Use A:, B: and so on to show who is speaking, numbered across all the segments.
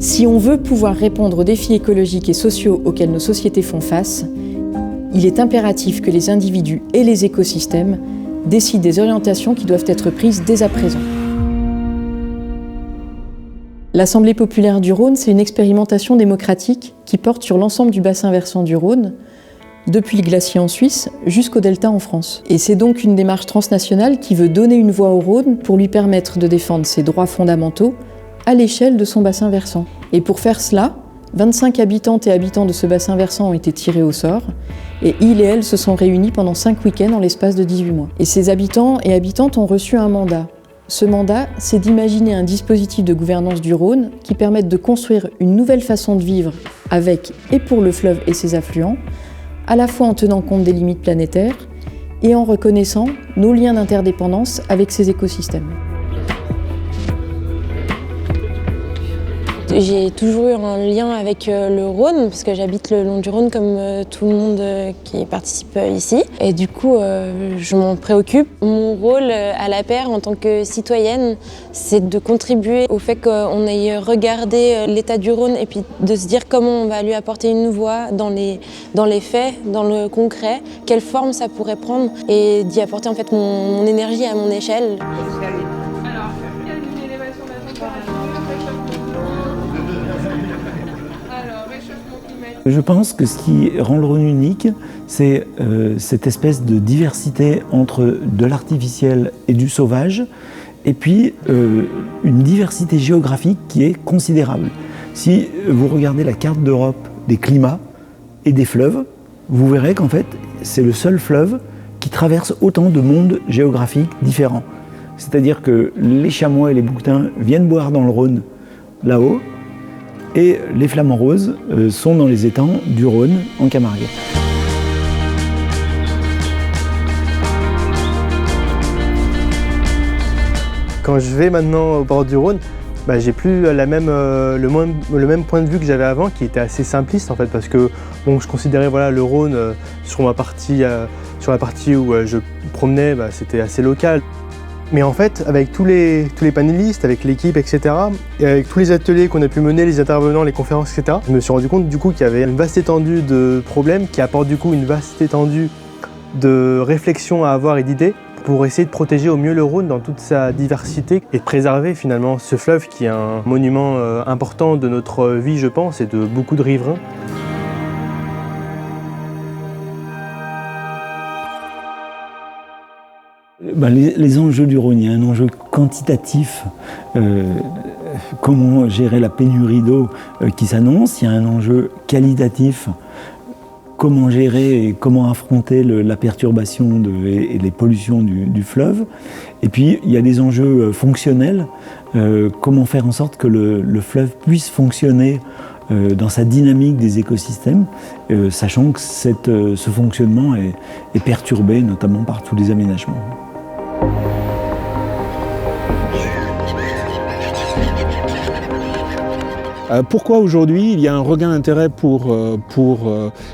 A: Si on veut pouvoir répondre aux défis écologiques et sociaux auxquels nos sociétés font face, il est impératif que les individus et les écosystèmes décident des orientations qui doivent être prises dès à présent. L'Assemblée populaire du Rhône, c'est une expérimentation démocratique qui porte sur l'ensemble du bassin versant du Rhône, depuis le glacier en Suisse jusqu'au delta en France. Et c'est donc une démarche transnationale qui veut donner une voix au Rhône pour lui permettre de défendre ses droits fondamentaux à l'échelle de son bassin versant. Et pour faire cela, 25 habitantes et habitants de ce bassin versant ont été tirés au sort et ils et elles se sont réunis pendant 5 week-ends en l'espace de 18 mois. Et ces habitants et habitantes ont reçu un mandat. Ce mandat, c'est d'imaginer un dispositif de gouvernance du Rhône qui permette de construire une nouvelle façon de vivre avec et pour le fleuve et ses affluents, à la fois en tenant compte des limites planétaires et en reconnaissant nos liens d'interdépendance avec ces écosystèmes.
B: J'ai toujours eu un lien avec le Rhône, parce que j'habite le long du Rhône comme tout le monde qui participe ici. Et du coup, je m'en préoccupe. Mon rôle à la paire en tant que citoyenne, c'est de contribuer au fait qu'on ait regardé l'état du Rhône et puis de se dire comment on va lui apporter une voix dans les faits, dans le concret, quelle forme ça pourrait prendre et d'y apporter en fait mon énergie à mon échelle.
C: Je pense que ce qui rend le Rhône unique, c'est cette espèce de diversité entre de l'artificiel et du sauvage, et puis une diversité géographique qui est considérable. Si vous regardez la carte d'Europe des climats et des fleuves, vous verrez qu'en fait, c'est le seul fleuve qui traverse autant de mondes géographiques différents. C'est-à-dire que les chamois et les bouquetins viennent boire dans le Rhône là-haut, et les flamants roses sont dans les étangs du Rhône en Camargue.
D: Quand je vais maintenant au bord du Rhône, j'ai plus le même point de vue que j'avais avant, qui était assez simpliste en fait, parce que je considérais le Rhône sur la partie où je promenais, c'était assez local. Mais en fait, avec tous les panélistes, avec l'équipe, etc., et avec tous les ateliers qu'on a pu mener, les intervenants, les conférences, etc., je me suis rendu compte du coup qu'il y avait une vaste étendue de problèmes qui apportent du coup une vaste étendue de réflexions à avoir et d'idées pour essayer de protéger au mieux le Rhône dans toute sa diversité et de préserver finalement ce fleuve qui est un monument important de notre vie, je pense, et de beaucoup de riverains.
C: Les enjeux du Rhône, il y a un enjeu quantitatif, comment gérer la pénurie d'eau qui s'annonce, il y a un enjeu qualitatif, comment gérer et comment affronter la perturbation et les pollutions du fleuve, et puis il y a des enjeux fonctionnels, comment faire en sorte que le fleuve puisse fonctionner dans sa dynamique des écosystèmes, sachant que ce fonctionnement est perturbé notamment par tous les aménagements.
E: Pourquoi aujourd'hui il y a un regain d'intérêt pour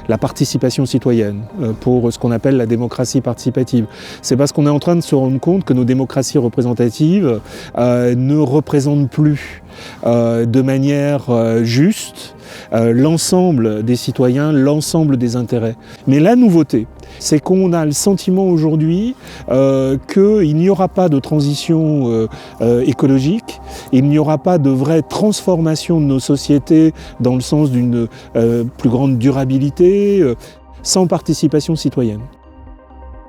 E: la participation citoyenne, pour ce qu'on appelle la démocratie participative? C'est parce qu'on est en train de se rendre compte que nos démocraties représentatives ne représentent plus de manière juste l'ensemble des citoyens, l'ensemble des intérêts. Mais la nouveauté, c'est qu'on a le sentiment aujourd'hui qu'il n'y aura pas de transition écologique, il n'y aura pas de vraie transformation de nos sociétés dans le sens d'une plus grande durabilité sans participation citoyenne.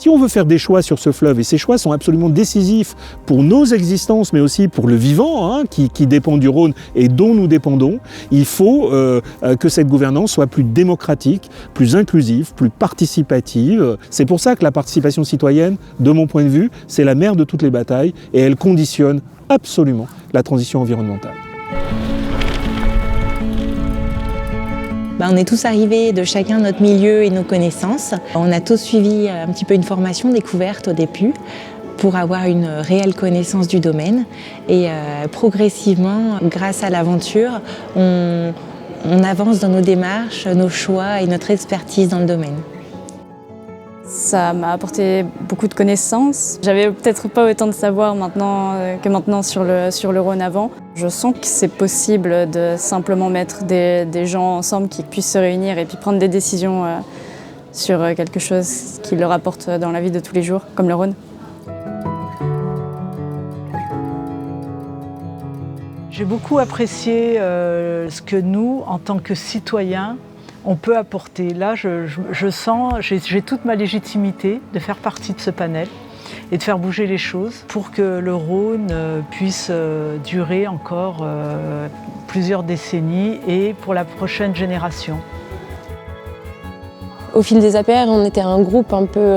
E: Si on veut faire des choix sur ce fleuve, et ces choix sont absolument décisifs pour nos existences, mais aussi pour le vivant, qui dépend du Rhône et dont nous dépendons, il faut que cette gouvernance soit plus démocratique, plus inclusive, plus participative. C'est pour ça que la participation citoyenne, de mon point de vue, c'est la mère de toutes les batailles, et elle conditionne absolument la transition environnementale.
B: On est tous arrivés de chacun notre milieu et nos connaissances. On a tous suivi un petit peu une formation découverte au début pour avoir une réelle connaissance du domaine. Et progressivement, grâce à l'aventure, on avance dans nos démarches, nos choix et notre expertise dans le domaine.
F: Ça m'a apporté beaucoup de connaissances. J'avais peut-être pas autant de savoir que maintenant sur le Rhône avant. Je sens que c'est possible de simplement mettre des gens ensemble qui puissent se réunir et puis prendre des décisions sur quelque chose qui leur apporte dans la vie de tous les jours, comme le Rhône.
G: J'ai beaucoup apprécié ce que nous, en tant que citoyens, on peut apporter. Là, je sens, j'ai toute ma légitimité de faire partie de ce panel et de faire bouger les choses pour que le Rhône puisse durer encore plusieurs décennies et pour la prochaine génération.
B: Au fil des APR, on était un groupe un peu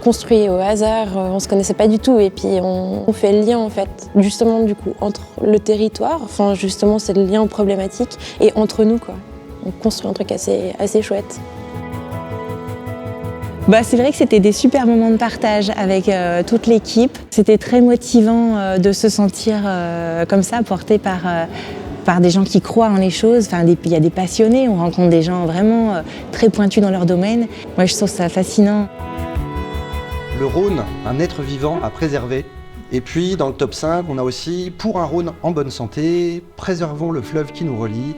B: construit au hasard, on se connaissait pas du tout et puis on fait le lien en fait, justement du coup, entre le territoire, enfin justement c'est le lien problématique, et entre nous quoi. On construit un truc assez chouette. C'est vrai que c'était des super moments de partage avec toute l'équipe. C'était très motivant de se sentir comme ça, porté par des gens qui croient en les choses. Enfin, il y a des passionnés, on rencontre des gens vraiment très pointus dans leur domaine. Moi, je trouve ça fascinant.
H: Le Rhône, un être vivant à préserver. Et puis, dans le top 5, on a aussi, pour un Rhône en bonne santé, préservons le fleuve qui nous relie,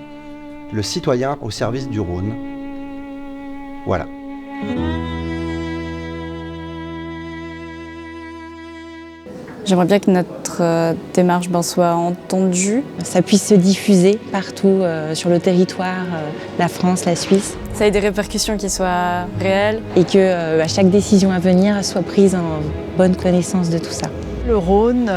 H: le citoyen au service du Rhône. Voilà.
F: J'aimerais bien que notre démarche soit entendue.
B: Ça puisse se diffuser partout sur le territoire, la France, la Suisse.
F: Ça ait des répercussions qui soient réelles.
B: Et que à chaque décision à venir soit prise en bonne connaissance de tout ça.
G: Le Rhône,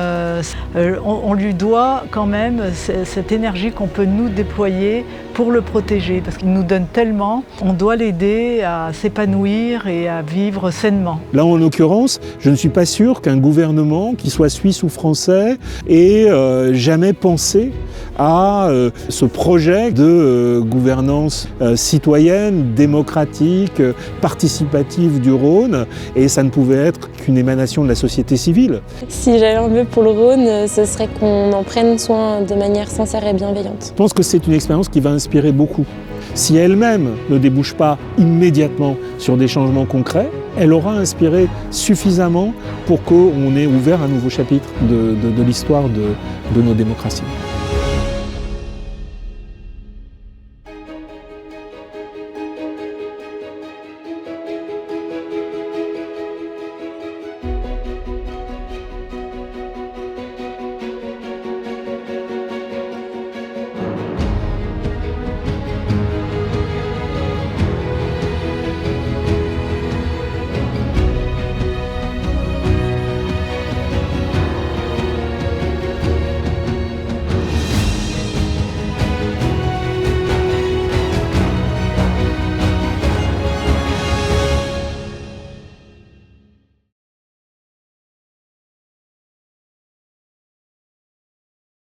G: on lui doit quand même cette énergie qu'on peut nous déployer pour le protéger, parce qu'il nous donne tellement, on doit l'aider à s'épanouir et à vivre sainement.
E: Là, en l'occurrence, je ne suis pas sûr qu'un gouvernement, qu'il soit suisse ou français, ait jamais pensé à ce projet de gouvernance citoyenne, démocratique, participative du Rhône, et ça ne pouvait être qu'une émanation de la société civile.
B: Si j'avais un vœu pour le Rhône, ce serait qu'on en prenne soin de manière sincère et bienveillante.
E: Je pense que c'est une expérience qui va inspirer beaucoup. Si elle-même ne débouche pas immédiatement sur des changements concrets, elle aura inspiré suffisamment pour qu'on ait ouvert un nouveau chapitre de l'histoire de nos démocraties.